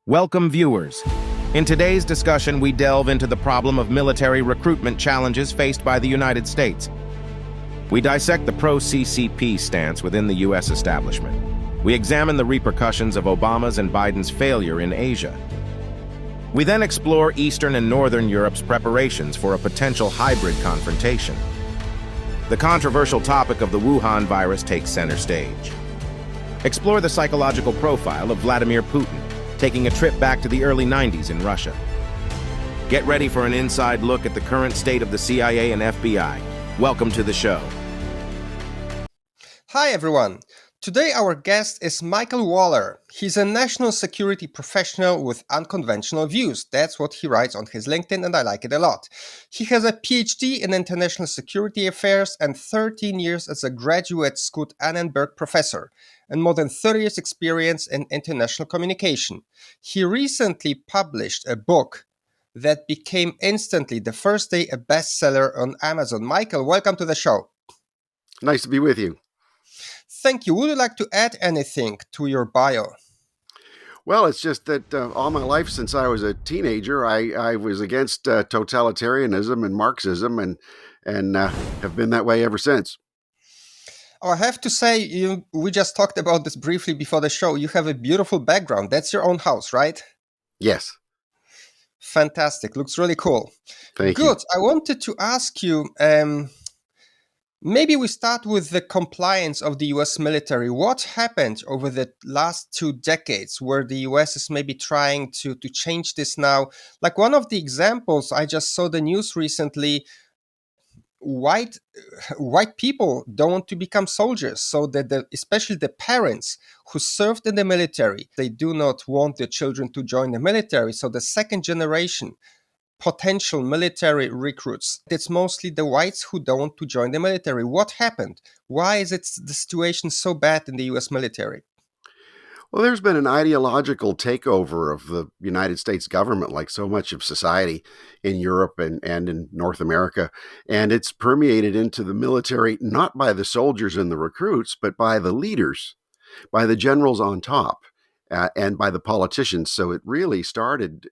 Welcome, viewers. In today's discussion, we delve into the problem of military recruitment challenges faced by the United States. We dissect the pro-CCP stance within the U.S. establishment. We examine the repercussions of Obama's and Biden's failure in Asia. We then explore Eastern and Northern Europe's preparations for a potential hybrid confrontation. The controversial topic of the Wuhan virus takes center stage. Explore the psychological profile of Vladimir Putin, taking a trip back to the early 90s in Russia. Get ready for an inside look at the current state of the CIA and FBI. Welcome to the show. Hi everyone. Today our guest is Michael Waller. He's a national security professional with unconventional views. That's what he writes on his LinkedIn, and I like it a lot. He has a PhD in international security affairs and 13 years as a graduate school Annenberg professor, and more than 30 years experience in international communication. He recently published a book that became instantly the first day a bestseller on Amazon. Michael, welcome to the show. Nice to be with you. Thank you. Would you like to add anything to your bio? Well, it's just that all my life since I was a teenager, I was against totalitarianism and Marxism and have been that way ever since. Oh, I have to say, we just talked about this briefly before the show. You have a beautiful background. That's your own house, right? Yes. Fantastic. Looks really cool. Thank you. Good. I wanted to ask you, maybe we start with the compliance of the US military. What happened over the last 2 decades where the US is maybe trying to change this now? Like one of the examples, I just saw the news recently, white people don't want to become soldiers, so that especially the parents who served in the military, they do not want their children to join the military. So the second generation potential military recruits, it's mostly the whites who don't want to join the military. What happened? Why is the situation so bad in the US military? Well, there's been an ideological takeover of the United States government, like so much of society in Europe and in North America. And it's permeated into the military, not by the soldiers and the recruits, but by the leaders, by the generals on top, and by the politicians. So it really started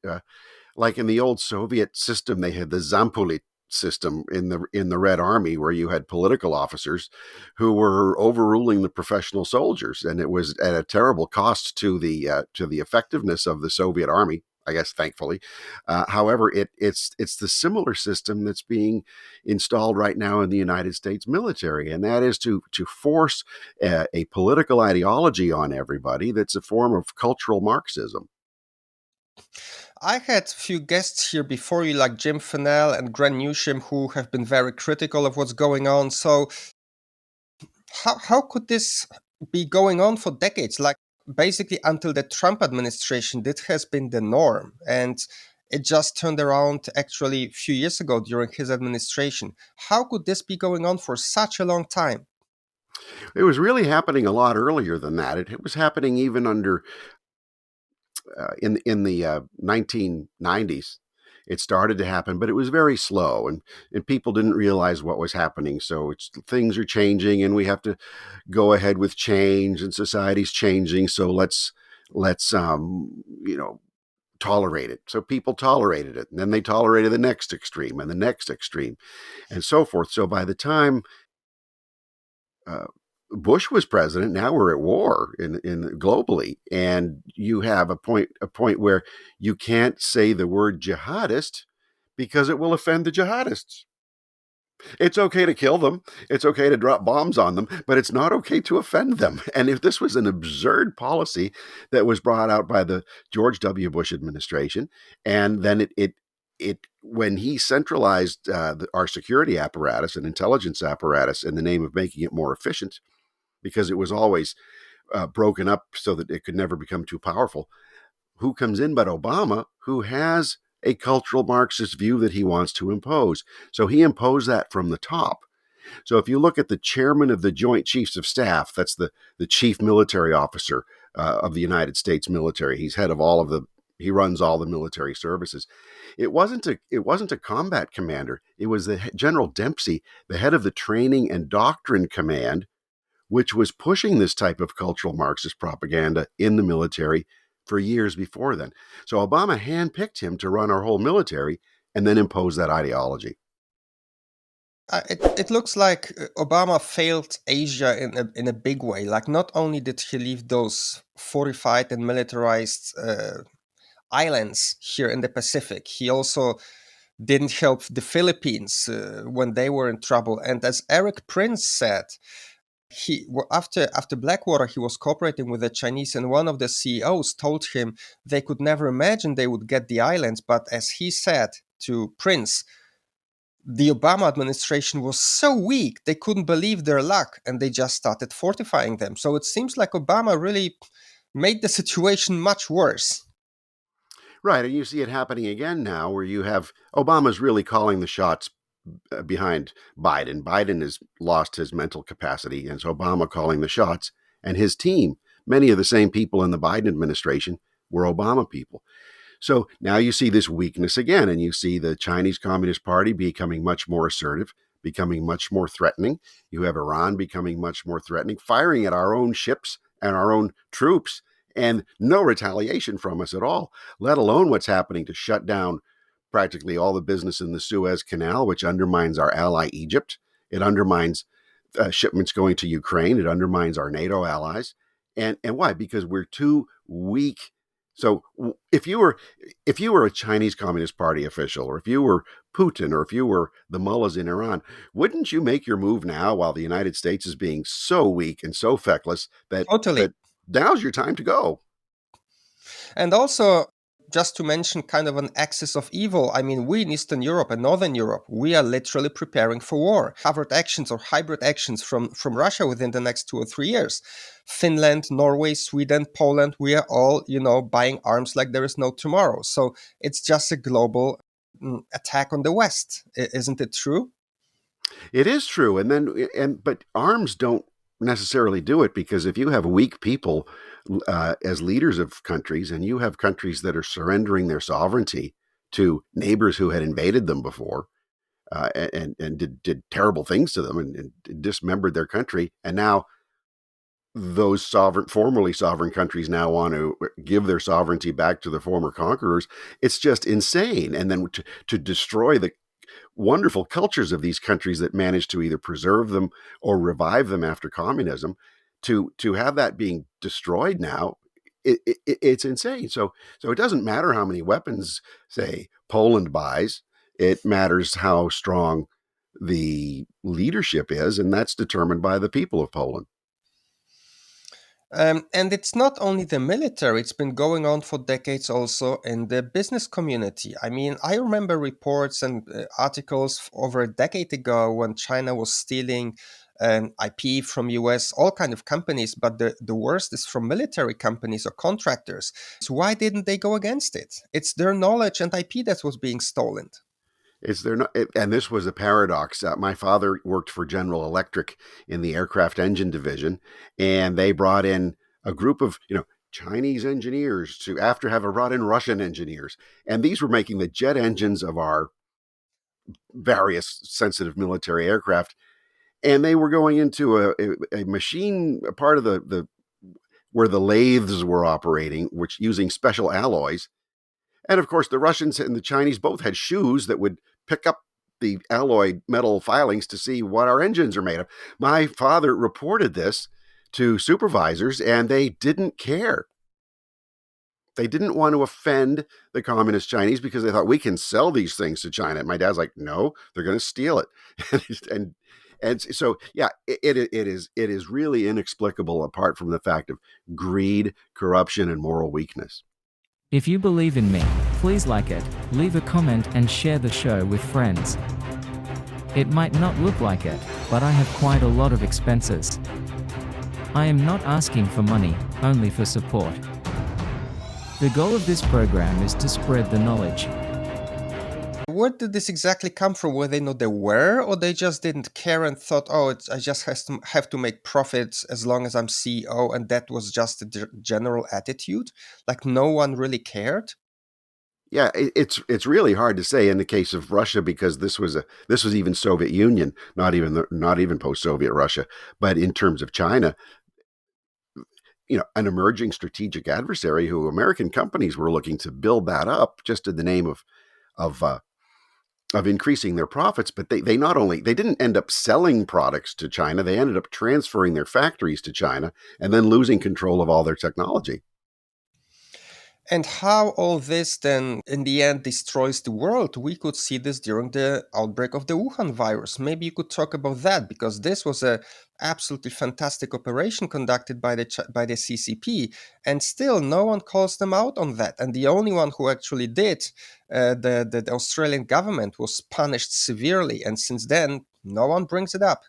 like in the old Soviet system. They had the Zampolit system in the Red Army, where you had political officers who were overruling the professional soldiers, and it was at a terrible cost to the effectiveness of the Soviet Army, I guess, thankfully. However, it's the similar system that's being installed right now in the United States military, and that is to force a political ideology on everybody that's a form of cultural Marxism. I had a few guests here before you, like Jim Fennell and Grant Newsham, who have been very critical of what's going on. So how could this be going on for decades? Like basically until the Trump administration, this has been the norm. And it just turned around actually a few years ago during his administration. How could this be going on for such a long time? It was really happening a lot earlier than that. It was happening even under in the 1990s. It started to happen, but it was very slow, and people didn't realize what was happening. So things are changing, and we have to go ahead with change, and society's changing. So let's tolerate it. So people tolerated it, and then they tolerated the next extreme and the next extreme, and so forth. So by the time Bush was president, now we're at war in globally, and you have a point where you can't say the word jihadist because it will offend the jihadists. It's okay to kill them, it's okay to drop bombs on them, but it's not okay to offend them. And if this was an absurd policy that was brought out by the George W. Bush administration, and then it when he centralized our security apparatus and intelligence apparatus in the name of making it more efficient, because it was always broken up so that it could never become too powerful. Who comes in but Obama, who has a cultural Marxist view that he wants to impose. So he imposed that from the top. So if you look at the chairman of the Joint Chiefs of Staff, that's the chief military officer of the United States military. He's head of he runs all the military services. It wasn't a combat commander. It was the General Dempsey, the head of the Training and Doctrine Command, which was pushing this type of cultural Marxist propaganda in the military for years before then. So Obama handpicked him to run our whole military and then impose that ideology. It looks like Obama failed Asia in a big way. Like, not only did he leave those fortified and militarized islands here in the Pacific, he also didn't help the Philippines when they were in trouble. And as Eric Prince said, after Blackwater, he was cooperating with the Chinese, and one of the CEOs told him they could never imagine they would get the islands. But as he said to Prince, the Obama administration was so weak, they couldn't believe their luck, and they just started fortifying them. So it seems like Obama really made the situation much worse. Right. And you see it happening again now, where you have Obama's really calling the shots behind Biden. Biden has lost his mental capacity, and it's Obama calling the shots, and his team. Many of the same people in the Biden administration were Obama people. So now you see this weakness again, and you see the Chinese Communist Party becoming much more assertive, becoming much more threatening. You have Iran becoming much more threatening, firing at our own ships and our own troops, and no retaliation from us at all, let alone what's happening to shut down practically all the business in the Suez Canal, which undermines our ally Egypt. It undermines shipments going to Ukraine. It undermines our NATO allies. And why? Because we're too weak. So if you were a Chinese Communist Party official, or if you were Putin, or if you were the mullahs in Iran, wouldn't you make your move now while the United States is being so weak and so feckless that now's your time to go? And also, just to mention kind of an axis of evil, I mean, we in Eastern Europe and Northern Europe, we are literally preparing for war. Covert actions or hybrid actions from Russia within the next 2 or 3 years. Finland, Norway, Sweden, Poland, we are all, buying arms like there is no tomorrow. So it's just a global attack on the West. Isn't it true? It is true. But arms don't necessarily do it, because if you have weak people as leaders of countries, and you have countries that are surrendering their sovereignty to neighbors who had invaded them before and did terrible things to them and dismembered their country, and now those formerly sovereign countries now want to give their sovereignty back to the former conquerors, it's just insane. And then to destroy the wonderful cultures of these countries that managed to either preserve them or revive them after communism, to have that being destroyed now, it's insane. So it doesn't matter how many weapons, say, Poland buys. It matters how strong the leadership is, and that's determined by the people of Poland. And it's not only the military, it's been going on for decades also in the business community. I mean, I remember reports and articles over a decade ago when China was stealing IP from US, all kind of companies, but the worst is from military companies or contractors. So why didn't they go against it? It's their knowledge and IP that was being stolen. And this was a paradox. My father worked for General Electric in the aircraft engine division, and they brought in a group of Chinese engineers after having brought in Russian engineers, and these were making the jet engines of our various sensitive military aircraft, and they were going into a machine, a part of the where the lathes were operating, which using special alloys. And of course, the Russians and the Chinese both had shoes that would pick up the alloy metal filings to see what our engines are made of. My father reported this to supervisors, and they didn't care. They didn't want to offend the communist Chinese because they thought, we can sell these things to China. And my dad's like, no, they're going to steal it. and so, yeah, it is really inexplicable, apart from the fact of greed, corruption, and moral weakness. If you believe in me, please like it, leave a comment, and share the show with friends. It might not look like it, but I have quite a lot of expenses. I am not asking for money, only for support. The goal of this program is to spread the knowledge. Where did this exactly come from? Were they not aware, or they just didn't care and thought, I just have to make profits as long as I'm CEO, and that was just the general attitude? Like, no one really cared? Yeah, it's really hard to say in the case of Russia, because this was even Soviet Union, not even post-Soviet Russia. But in terms of China, an emerging strategic adversary who American companies were looking to build that up just in the name of increasing their profits. But they didn't end up selling products to China. They ended up transferring their factories to China and then losing control of all their technology. And how all this then in the end destroys the world, we could see this during the outbreak of the Wuhan virus. Maybe you could talk about that, because this was a absolutely fantastic operation conducted by the CCP, and still no one calls them out on that. And the only one who actually did, the Australian government, was punished severely, and since then no one brings it up.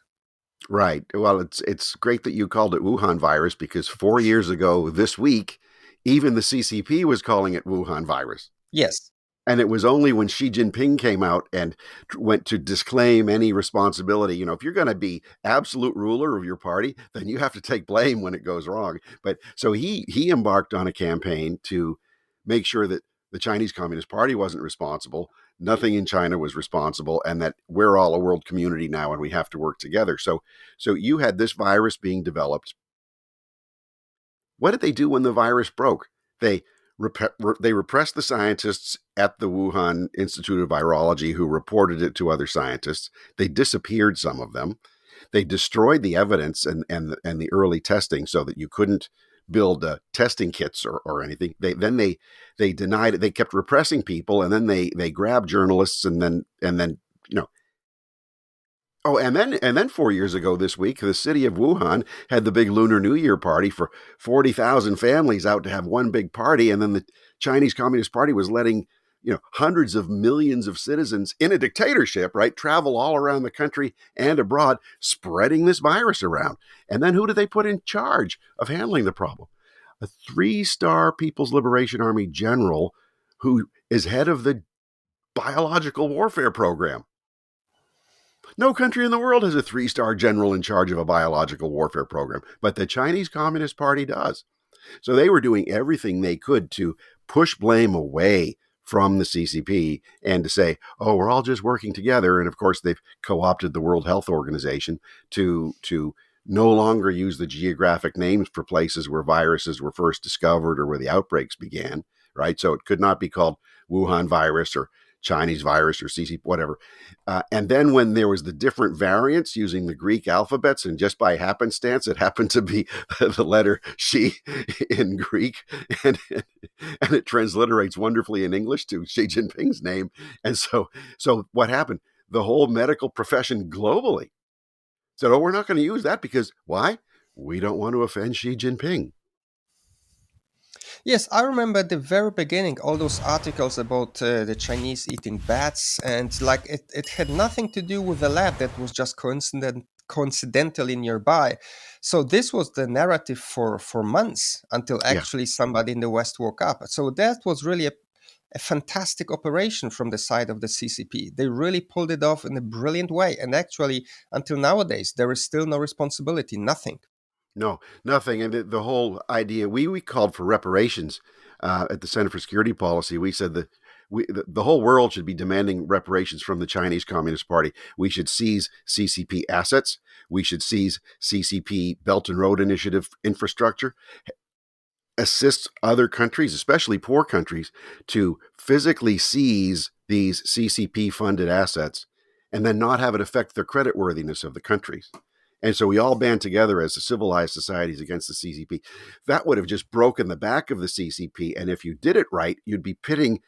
Right. Well, it's great that you called it Wuhan virus, because 4 years ago this week, even the CCP was calling it Wuhan virus. Yes. And it was only when Xi Jinping came out and went to disclaim any responsibility. If you're going to be absolute ruler of your party, then you have to take blame when it goes wrong. But so he embarked on a campaign to make sure that the Chinese Communist Party wasn't responsible, nothing in China was responsible, and that we're all a world community now and we have to work together. So you had this virus being developed. What did they do when the virus broke? They repressed the scientists at the Wuhan Institute of Virology who reported it to other scientists. They disappeared some of them. They destroyed the evidence and the early testing so that you couldn't build testing kits or anything. They denied it. They kept repressing people, and then they grabbed journalists, and then Oh, and then 4 years ago this week, the city of Wuhan had the big Lunar New Year party for 40,000 families out to have one big party. And then the Chinese Communist Party was letting, hundreds of millions of citizens in a dictatorship, right, travel all around the country and abroad, spreading this virus around. And then who do they put in charge of handling the problem? A 3-star People's Liberation Army general who is head of the biological warfare program. No country in the world has a 3-star general in charge of a biological warfare program, but the Chinese Communist Party does. So they were doing everything they could to push blame away from the CCP and to say, oh, we're all just working together. And of course, they've co-opted the World Health Organization to no longer use the geographic names for places where viruses were first discovered or where the outbreaks began, right? So it could not be called Wuhan virus or Chinese virus or CC, whatever. And then when there was the different variants using the Greek alphabets, and just by happenstance, it happened to be the letter Xi in Greek, and it transliterates wonderfully in English to Xi Jinping's name. And so what happened? The whole medical profession globally said, oh, we're not going to use that because why? We don't want to offend Xi Jinping. Yes, I remember at the very beginning all those articles about the Chinese eating bats, and like it had nothing to do with the lab that was just coincidentally nearby. So this was the narrative for months until Yeah. actually somebody in the West woke up. So that was really a fantastic operation from the side of the CCP. They really pulled it off in a brilliant way. And actually, until nowadays, there is still no responsibility, nothing. No, nothing. And the whole idea, we called for reparations at the Center for Security Policy. We said that the whole world should be demanding reparations from the Chinese Communist Party. We should seize CCP assets. We should seize CCP Belt and Road Initiative infrastructure, assist other countries, especially poor countries, to physically seize these CCP-funded assets and then not have it affect the creditworthiness of the countries. And so we all band together as civilized societies against the CCP. That would have just broken the back of the CCP. And if you did it right, you'd be pitting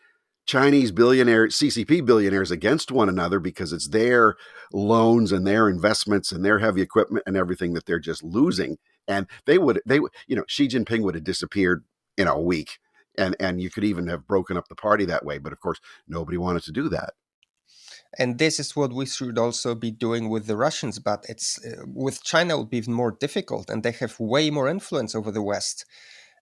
Chinese billionaires, CCP billionaires against one another because it's their loans and their investments and their heavy equipment and everything that they're just losing. And Xi Jinping would have disappeared in a week. And you could even have broken up the party that way. But of course, nobody wanted to do that. And this is what we should also be doing with the Russians. But it's with China, it will be even more difficult, and they have way more influence over the West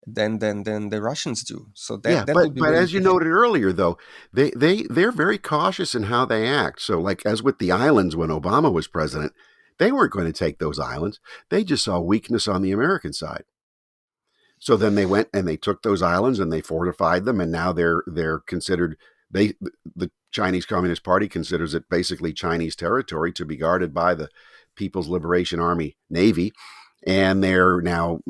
than the Russians do. So that would be but really as you difficult. noted earlier, though, they're very cautious in how they act. So, like as with the islands when Obama was president, they weren't going to take those islands. They just saw weakness on the American side. So then they went and they took those islands and they fortified them, and now they're considered the Chinese Communist Party considers it basically Chinese territory to be guarded by the People's Liberation Army Navy, and they're now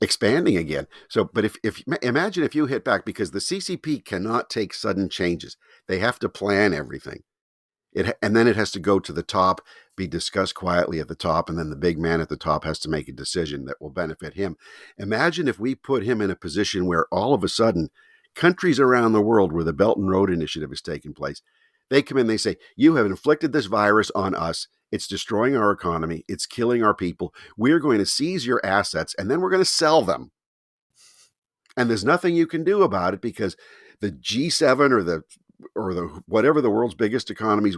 expanding again. So, but if imagine if you hit back, because the CCP cannot take sudden changes. They have to plan everything. And then it has to go to the top, be discussed quietly at the top, and then the big man at the top has to make a decision that will benefit him. Imagine if we put him in a position where all of a sudden, countries around the world where the Belt and Road Initiative has taken place, they come in, they say, you have inflicted this virus on us. It's destroying our economy. It's killing our people. We're going to seize your assets, and then we're going to sell them. And there's nothing you can do about it, because the G7 or the whatever the world's biggest economies,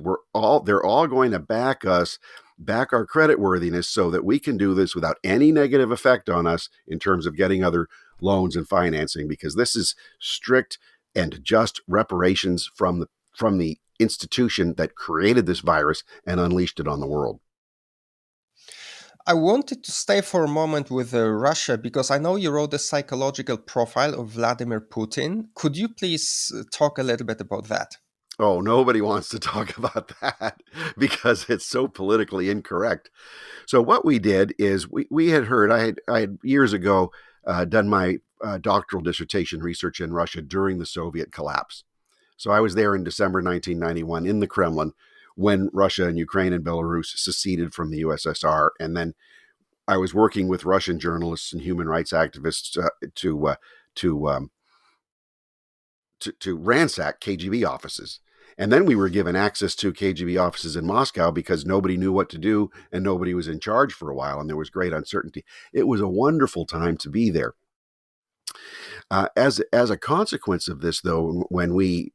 they're all going to back us, back our credit worthiness, so that we can do this without any negative effect on us in terms of getting other loans and financing, because this is strict and just reparations from the institution that created this virus and unleashed it on the world. I wanted to stay for a moment with Russia, because I know you wrote a psychological profile of Vladimir Putin. Could you please talk a little bit about that? Oh, nobody wants to talk about that because it's so politically incorrect. So what we did is we had heard, I had years ago done my doctoral dissertation research in Russia during the Soviet collapse. So I was there in December 1991 in the Kremlin when Russia and Ukraine and Belarus seceded from the USSR. And then I was working with Russian journalists and human rights activists to ransack KGB offices. And then we were given access to KGB offices in Moscow because nobody knew what to do and nobody was in charge for a while, and there was great uncertainty. It was a wonderful time to be there. As a consequence of this, though, when we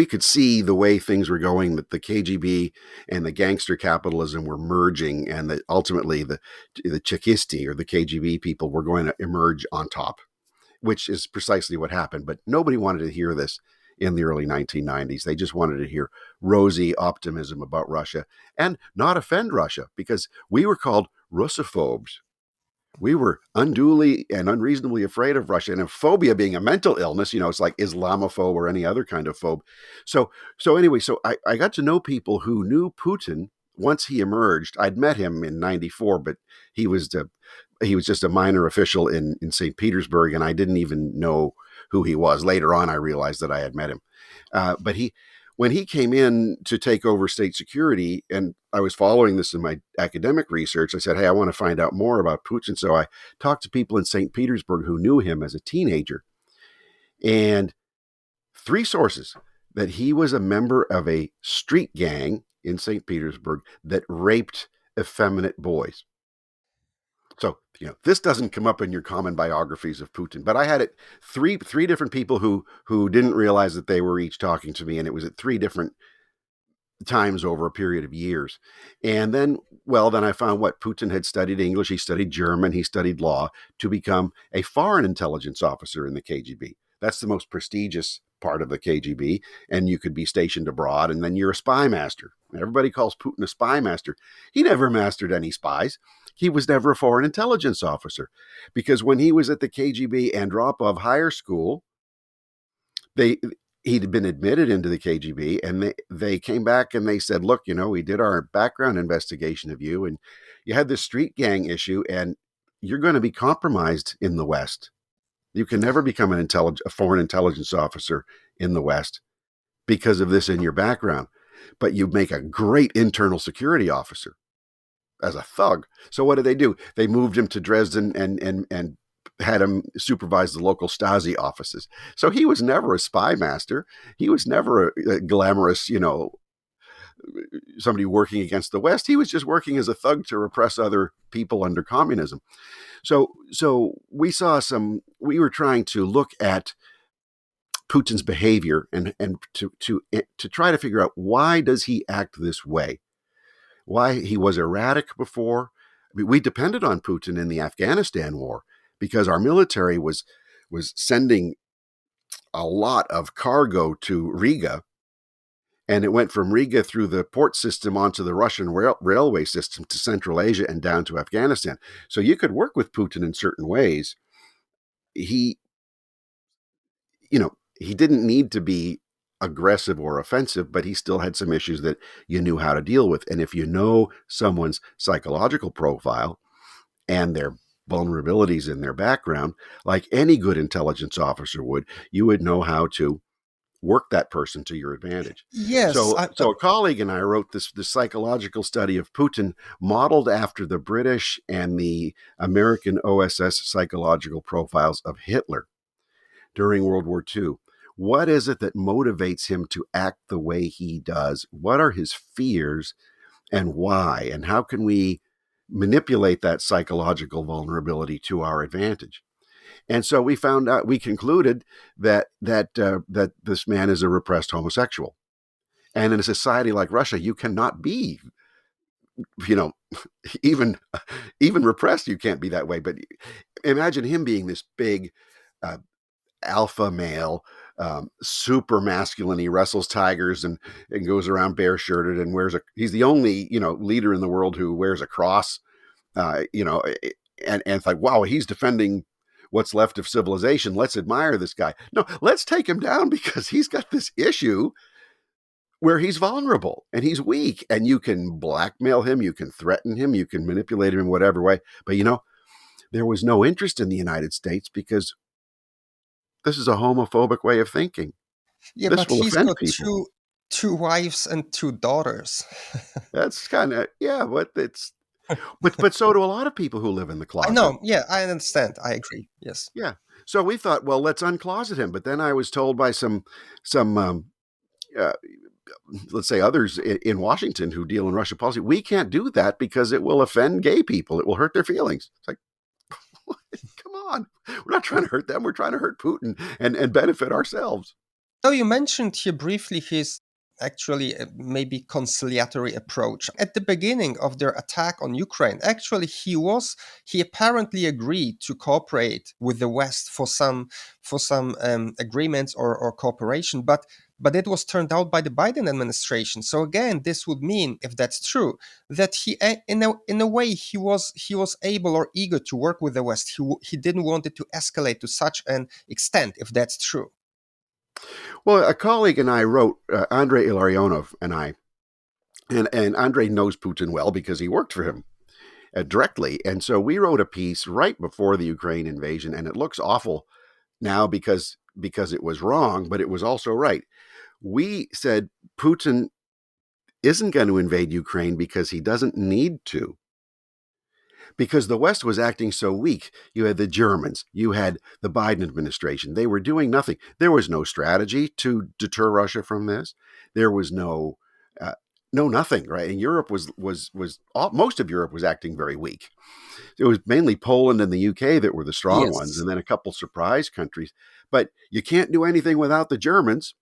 could see the way things were going, that the KGB and the gangster capitalism were merging, and that ultimately the Chekisti, or the KGB people, were going to emerge on top, which is precisely what happened. But nobody wanted to hear this in the early 1990s. They just wanted to hear rosy optimism about Russia and not offend Russia, because we were called Russophobes. We were unduly and unreasonably afraid of Russia, and a phobia being a mental illness, it's like Islamophobe or any other kind of phobe. So anyway, I got to know people who knew Putin once he emerged. I'd met him in 94, but he was just a minor official in St. Petersburg, and I didn't even know who he was. Later on, I realized that I had met him. But when he came in to take over state security, and I was following this in my academic research, I said, hey, I want to find out more about Putin. So I talked to people in St. Petersburg who knew him as a teenager. And 3 sources: that he was a member of a street gang in St. Petersburg that raped effeminate boys. So, this doesn't come up in your common biographies of Putin, but I had it three different people who didn't realize that they were each talking to me, and it was at 3 different times over a period of years. And then I found what Putin had studied: English, he studied German, he studied law, to become a foreign intelligence officer in the KGB. That's the most prestigious part of the KGB, and you could be stationed abroad, and then you're a spy master. Everybody calls Putin a spy master. He never mastered any spies. He was never a foreign intelligence officer, because when he was at the KGB Andropov Higher School, he'd been admitted into the KGB, and they came back and they said, look, we did our background investigation of you, and you had this street gang issue, and you're going to be compromised in the West. You can never become a foreign intelligence officer in the West because of this in your background, but you make a great internal security officer as a thug. So what did they do? They moved him to Dresden and had him supervise the local Stasi offices. So he was never a spy master. He was never a glamorous, somebody working against the West. He was just working as a thug to repress other people under communism. So we were trying to look at Putin's behavior and to try to figure out, why does he act this way? Why he was erratic before. I mean, we depended on Putin in the Afghanistan war because our military was sending a lot of cargo to Riga, and it went from Riga through the port system onto the Russian railway system to Central Asia and down to Afghanistan. So you could work with Putin in certain ways. He didn't need to be aggressive or offensive, but he still had some issues that you knew how to deal with. And if you know someone's psychological profile and their vulnerabilities in their background, like any good intelligence officer would, you would know how to work that person to your advantage. Yes, So a colleague and I wrote this psychological study of Putin, modeled after the British and the American OSS psychological profiles of Hitler during World War II. What is it that motivates him to act the way he does? What are his fears and why? And how can we manipulate that psychological vulnerability to our advantage? And so we concluded that this man is a repressed homosexual. And in a society like Russia, you cannot be, you know, even repressed. You can't be that way. But imagine him being this big alpha male, super masculine. He wrestles tigers and goes around bare shirted and he's the only, leader in the world who wears a cross, and it's like, wow, he's defending what's left of civilization. Let's admire this guy. No, let's take him down because he's got this issue where he's vulnerable and he's weak, and you can blackmail him, you can threaten him, you can manipulate him in whatever way. But there was no interest in the United States because this is a homophobic way of thinking. yeah, This but will he's offend got people. two wives and two daughters. That's kind of, yeah, but so do a lot of people who live in the I closet. know. Yeah, I understand. I agree. Yes. Yeah. So we thought, well, let's uncloset him. But then I was told by some let's say others in Washington who deal in Russia policy, we can't do that because it will offend gay people. It will hurt their feelings. It's like, come on. We're not trying to hurt them. We're trying to hurt Putin and benefit ourselves. So you mentioned here briefly his actually maybe conciliatory approach. At the beginning of their attack on Ukraine, actually he apparently agreed to cooperate with the West for some agreements or cooperation, but it was turned out by the Biden administration. So again, this would mean, if that's true, that he in a way he was able or eager to work with the West. He didn't want it to escalate to such an extent, if that's true. Well, a colleague and I wrote, Andrei Ilarionov and I, and Andrei knows Putin well because he worked for him directly. And so we wrote a piece right before the Ukraine invasion, and it looks awful now because it was wrong, but it was also right. We said Putin isn't going to invade Ukraine because he doesn't need to. Because the West was acting so weak. You had the Germans, you had the Biden administration. They were doing nothing. There was no strategy to deter Russia from this. There was no nothing, right? And Europe was most of Europe was acting very weak. It was mainly Poland and the UK that were the strong ones, and then a couple surprise countries. But you can't do anything without the Germans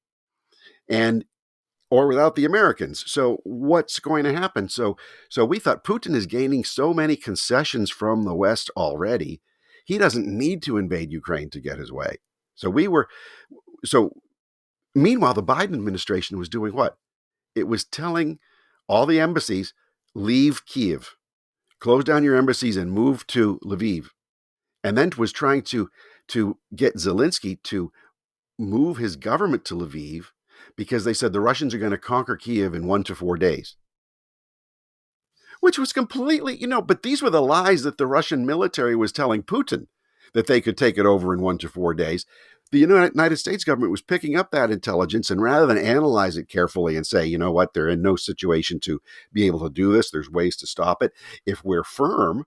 or without the Americans. So what's going to happen? So we thought Putin is gaining so many concessions from the West already. He doesn't need to invade Ukraine to get his way. So meanwhile, the Biden administration was doing what? It was telling all the embassies, leave Kyiv, close down your embassies and move to Lviv. And then was trying to get Zelensky to move his government to Lviv, because they said the Russians are going to conquer Kyiv in 1 to 4 days, which was completely, but these were the lies that the Russian military was telling Putin, that they could take it over in 1 to 4 days. The United States government was picking up that intelligence, and rather than analyze it carefully and say, you know what, they're in no situation to be able to do this, there's ways to stop it. If we're firm,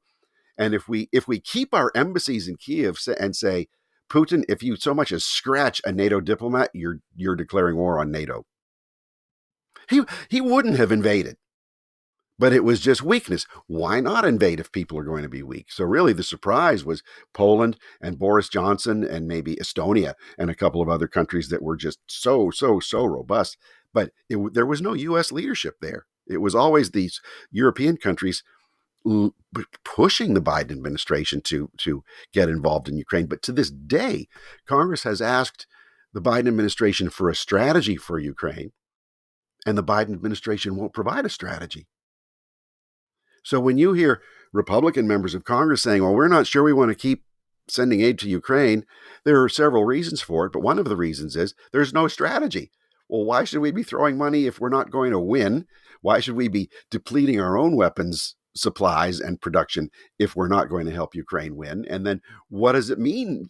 and if we keep our embassies in Kyiv and say, Putin, if you so much as scratch a NATO diplomat, you're declaring war on NATO. He wouldn't have invaded, but it was just weakness. Why not invade if people are going to be weak? So really the surprise was Poland and Boris Johnson and maybe Estonia and a couple of other countries that were just so robust. But there was no U.S. leadership there. It was always these European countries pushing the Biden administration to get involved in Ukraine. But to this day, Congress has asked the Biden administration for a strategy for Ukraine, and the Biden administration won't provide a strategy. So when you hear Republican members of Congress saying, well, we're not sure we want to keep sending aid to Ukraine, there are several reasons for it, but one of the reasons is there's no strategy. Well, why should we be throwing money if we're not going to win? Why should we be depleting our own weapons supplies and production if we're not going to help Ukraine win? And then what does it mean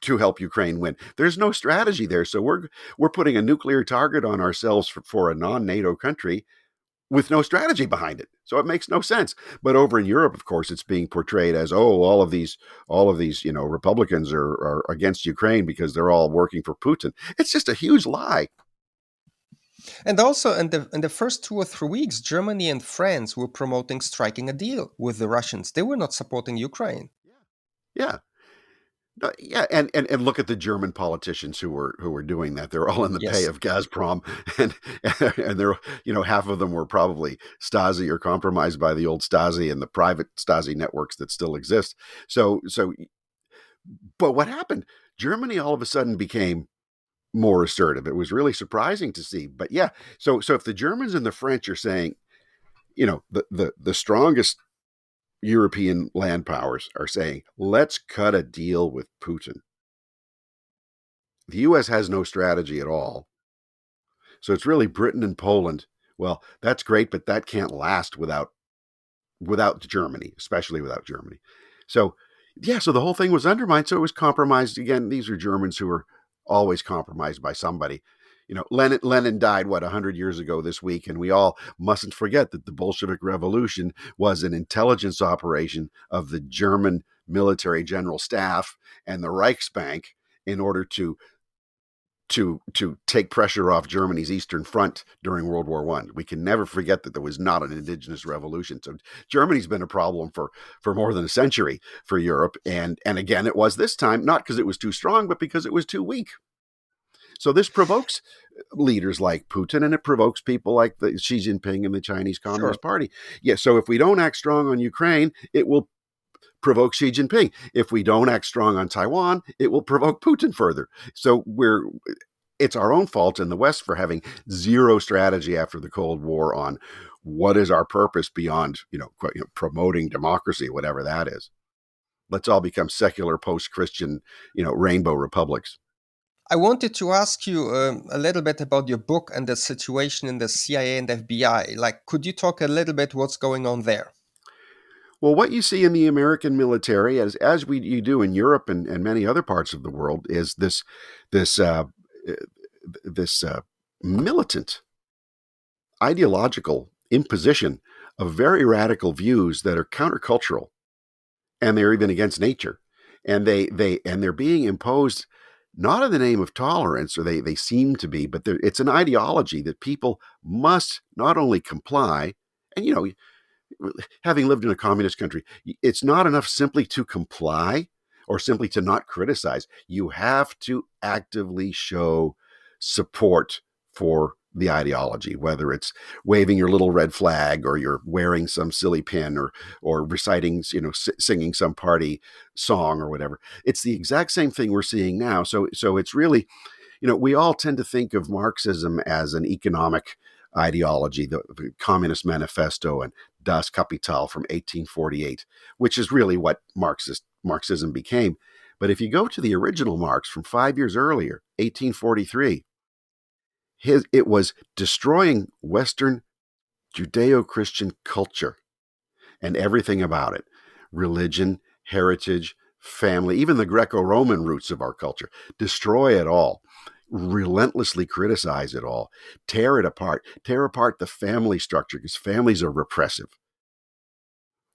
to help Ukraine win? There's no strategy there. So we're putting a nuclear target on ourselves for a non-NATO country with no strategy behind it. So it makes no sense. But over in Europe, of course, it's being portrayed as, oh, all of these, Republicans are against Ukraine because they're all working for Putin. It's just a huge lie. And also, in the first 2 or 3 weeks, Germany and France were promoting striking a deal with the Russians. They were not supporting Ukraine. Yeah. Yeah, and look at the German politicians who were doing that. They're all in the pay Yes. of Gazprom, and they're half of them were probably Stasi or compromised by the old Stasi and the private Stasi networks that still exist. So, but what happened? Germany all of a sudden became more assertive. It was really surprising to see. But yeah, so if the Germans and the French are saying, the strongest European land powers are saying, let's cut a deal with Putin. The U.S. has no strategy at all. So it's really Britain and Poland. Well, that's great, but that can't last without Germany, especially without Germany. So, yeah, so the whole thing was undermined. So it was compromised. Again, these are Germans who are always compromised by somebody. Lenin died, 100 years ago this week, and we all mustn't forget that the Bolshevik Revolution was an intelligence operation of the German military general staff and the Reichsbank in order to take pressure off Germany's Eastern Front during World War I. We can never forget that there was not an indigenous revolution. So Germany's been a problem for more than a century for Europe. And again, it was this time, not because it was too strong, but because it was too weak. So this provokes leaders like Putin, and it provokes people like the Xi Jinping and the Chinese Communist Party. Yeah, so if we don't act strong on Ukraine, it will provoke Xi Jinping. If we don't act strong on Taiwan, it will provoke Putin further. So it's our own fault in the West for having zero strategy after the Cold War on what is our purpose beyond, promoting democracy, whatever that is. Let's all become secular, post-Christian, rainbow republics. I wanted to ask you a little bit about your book and the situation in the CIA and FBI. Like, could you talk a little bit what's going on there? Well, what you see in the American military, as you do in Europe and many other parts of the world, is this militant ideological imposition of very radical views that are countercultural, and they're even against nature, and they're being imposed not in the name of tolerance, or they seem to be, but it's an ideology that people must not only comply, and having lived in a communist country, it's not enough simply to comply or simply to not criticize. You have to actively show support for the ideology, whether it's waving your little red flag, or you're wearing some silly pin, or reciting, singing some party song or whatever. It's the exact same thing we're seeing now. So it's really, we all tend to think of Marxism as an economic ideology, the Communist Manifesto and Das Kapital from 1848, which is really what Marxism became. But if you go to the original Marx from 5 years earlier, 1843, it was destroying Western Judeo-Christian culture and everything about it: religion, heritage, family, even the Greco-Roman roots of our culture. Destroy it all. Relentlessly criticize it all. Tear it apart. Tear apart the family structure, because families are repressive.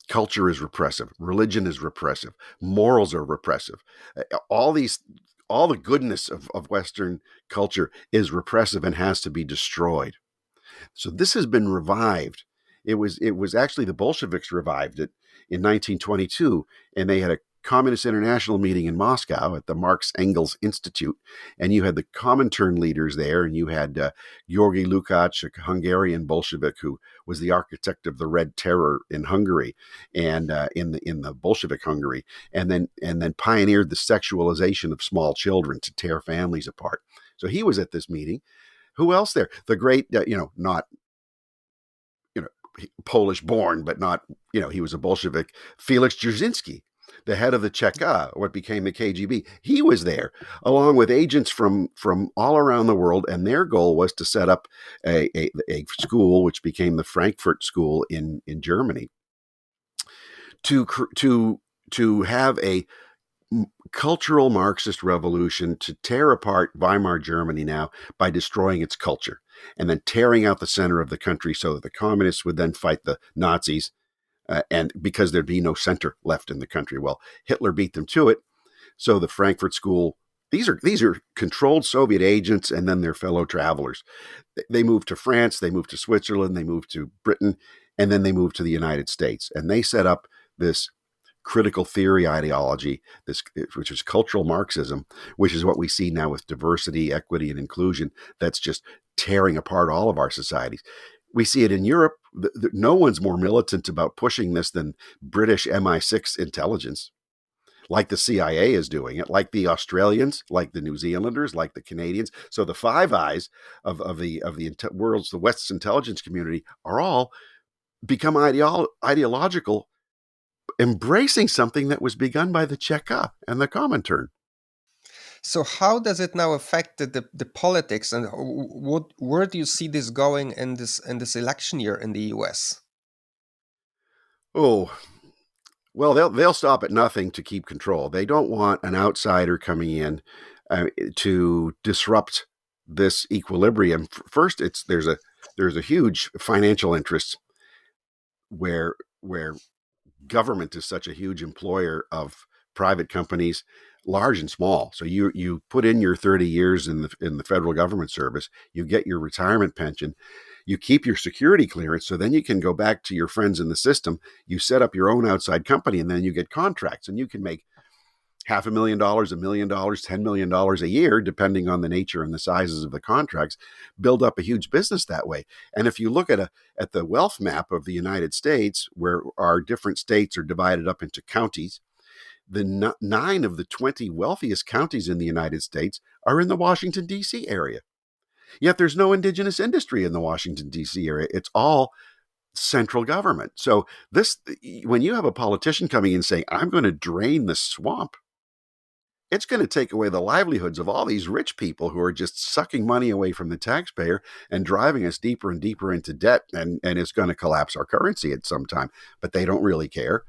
Culture is repressive. Religion is repressive. Morals are repressive. All the goodness of Western culture is repressive and has to be destroyed. So this has been revived. It was actually the Bolsheviks revived it in 1922, and they had a Communist International meeting in Moscow at the Marx Engels Institute, and you had the Comintern leaders there, and you had György Lukács, a Hungarian Bolshevik who was the architect of the Red Terror in Hungary, and in the Bolshevik Hungary, and then pioneered the sexualization of small children to tear families apart. So he was at this meeting. Who else there? The great, not Polish born, but not, he was a Bolshevik, Felix Dzerzhinsky, the head of the Cheka, what became the KGB. He was there, along with agents from all around the world, and their goal was to set up a school which became the Frankfurt School in Germany. to have a cultural Marxist revolution to tear apart Weimar Germany now by destroying its culture and then tearing out the center of the country so that the communists would then fight the Nazis, and because there'd be no center left in the country. Well, Hitler beat them to it. So the Frankfurt School, these are controlled Soviet agents and then their fellow travelers. They moved to France, they moved to Switzerland, they moved to Britain, and then they moved to the United States. And they set up this critical theory ideology, which is cultural Marxism, which is what we see now with diversity, equity, and inclusion. That's just tearing apart all of our societies. We see it in Europe. No one's more militant about pushing this than British MI6 intelligence, like the CIA is doing it, like the Australians, like the New Zealanders, like the Canadians. So the Five Eyes of the world's, the West's intelligence community, are all become ideological, embracing something that was begun by the Cheka and the Comintern. So how does it now affect the politics, and where do you see this going in this election year in the US? Oh, well, they'll stop at nothing to keep control. They don't want an outsider coming in to disrupt this equilibrium. First, there's a huge financial interest where government is such a huge employer of private companies, large and small. So you put in your 30 years in the federal government service, you get your retirement pension, you keep your security clearance, so then you can go back to your friends in the system, you set up your own outside company, and then you get contracts, and you can make $500,000, $1 million, $10 million a year, depending on the nature and the sizes of the contracts, build up a huge business that way. And if you look at the wealth map of the United States, where our different states are divided up into counties, the 9 of the 20 wealthiest counties in the United States are in the Washington, D.C. area. Yet there's no indigenous industry in the Washington, D.C. area. It's all central government. So when you have a politician coming in saying, I'm going to drain the swamp, it's going to take away the livelihoods of all these rich people who are just sucking money away from the taxpayer and driving us deeper and deeper into debt. And it's going to collapse our currency at some time, but they don't really care.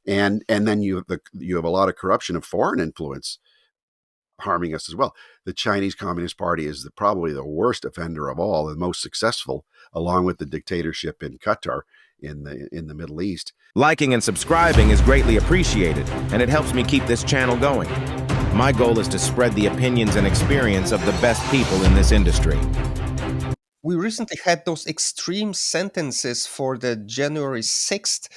And then you have a lot of corruption of foreign influence harming us as well. The Chinese Communist Party is probably the worst offender of all, the most successful, along with the dictatorship in Qatar in the Middle East. Liking and subscribing is greatly appreciated, and it helps me keep this channel going. My goal is to spread the opinions and experience of the best people in this industry. We recently had those extreme sentences for the January 6th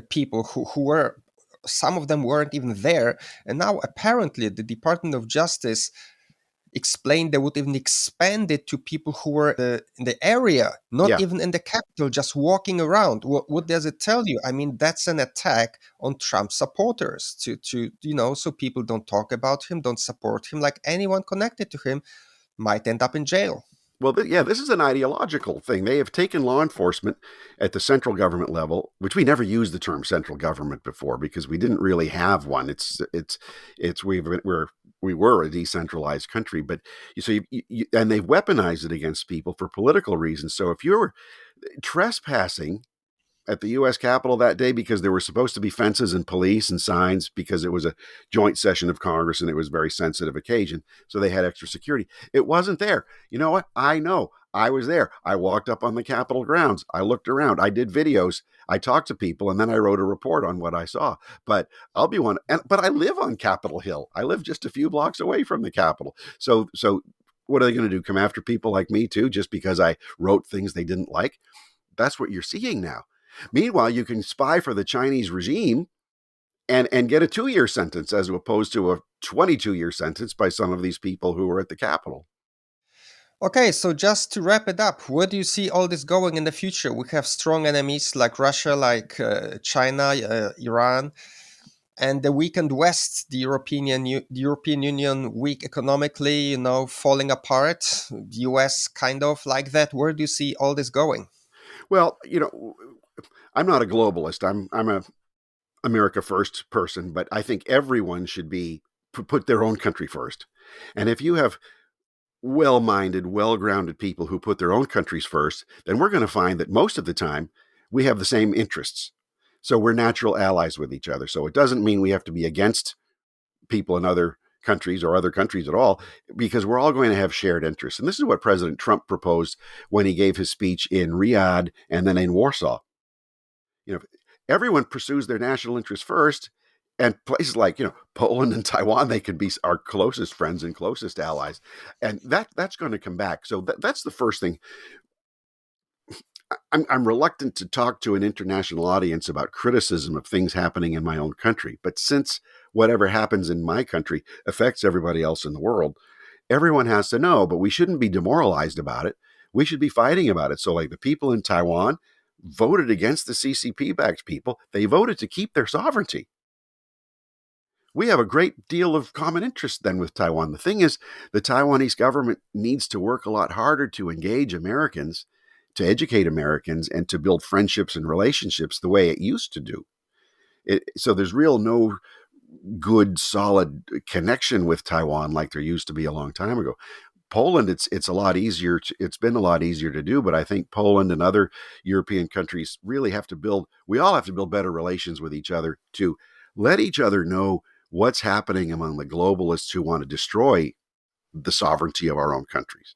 people who were, some of them weren't even there. And now apparently the Department of Justice explained they would even expand it to people who were in the area, not even in the capital, just walking around. What does it tell you? I mean, that's an attack on Trump supporters to so people don't talk about him, don't support him, like anyone connected to him might end up in jail. Well, this is an ideological thing. They have taken law enforcement at the central government level, which we never used the term central government before because we didn't really have one. We were a decentralized country, but and they've weaponized it against people for political reasons. So if you're trespassing at the U.S. Capitol that day because there were supposed to be fences and police and signs because it was a joint session of Congress and it was a very sensitive occasion, so they had extra security. It wasn't there. You know what? I know. I was there. I walked up on the Capitol grounds. I looked around. I did videos. I talked to people, and then I wrote a report on what I saw. But I'll be one. But I live on Capitol Hill. I live just a few blocks away from the Capitol. So what are they going to do? Come after people like me too, just because I wrote things they didn't like? That's what you're seeing now. Meanwhile, you can spy for the Chinese regime and get a 2-year sentence as opposed to a 22-year sentence by some of these people who were at the Capitol. Okay, so just to wrap it up, where do you see all this going in the future? We have strong enemies like Russia, like China, Iran, and the weakened West, the European Union weak economically, falling apart, the US kind of like that. Where do you see all this going? Well, I'm not a globalist. I'm a America first person, but I think everyone should put their own country first. And if you have well-minded, well-grounded people who put their own countries first, then we're going to find that most of the time we have the same interests. So we're natural allies with each other. So it doesn't mean we have to be against people in other countries or other countries at all, because we're all going to have shared interests. And this is what President Trump proposed when he gave his speech in Riyadh and then in Warsaw. Everyone pursues their national interests first, and places like Poland and Taiwan, they could be our closest friends and closest allies, and that's going to come back. So that's the first thing. I'm reluctant to talk to an international audience about criticism of things happening in my own country, but since whatever happens in my country affects everybody else in the world, everyone has to know. But we shouldn't be demoralized about it. We should be fighting about it. So like the people in Taiwan voted against the CCP-backed people. They voted to keep their sovereignty. We have a great deal of common interest then with Taiwan. The thing is, the Taiwanese government needs to work a lot harder to engage Americans, to educate Americans, and to build friendships and relationships the way it used to do. So there's no good, solid connection with Taiwan like there used to be a long time ago. Poland, it's a lot easier. It's been a lot easier to do, but I think Poland and other European countries really have to build. We all have to build better relations with each other to let each other know what's happening among the globalists who want to destroy the sovereignty of our own countries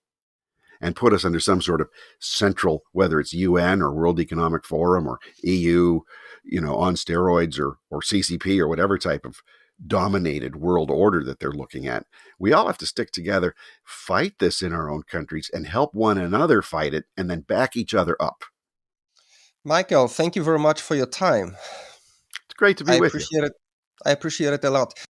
and put us under some sort of central, whether it's UN or World Economic Forum or EU, on steroids or CCP or whatever type of dominated world order that they're looking at. We all have to stick together, fight this in our own countries, and help one another fight it, and then back each other up. Michael, thank you very much for your time. It's great to be with you. I appreciate it a lot.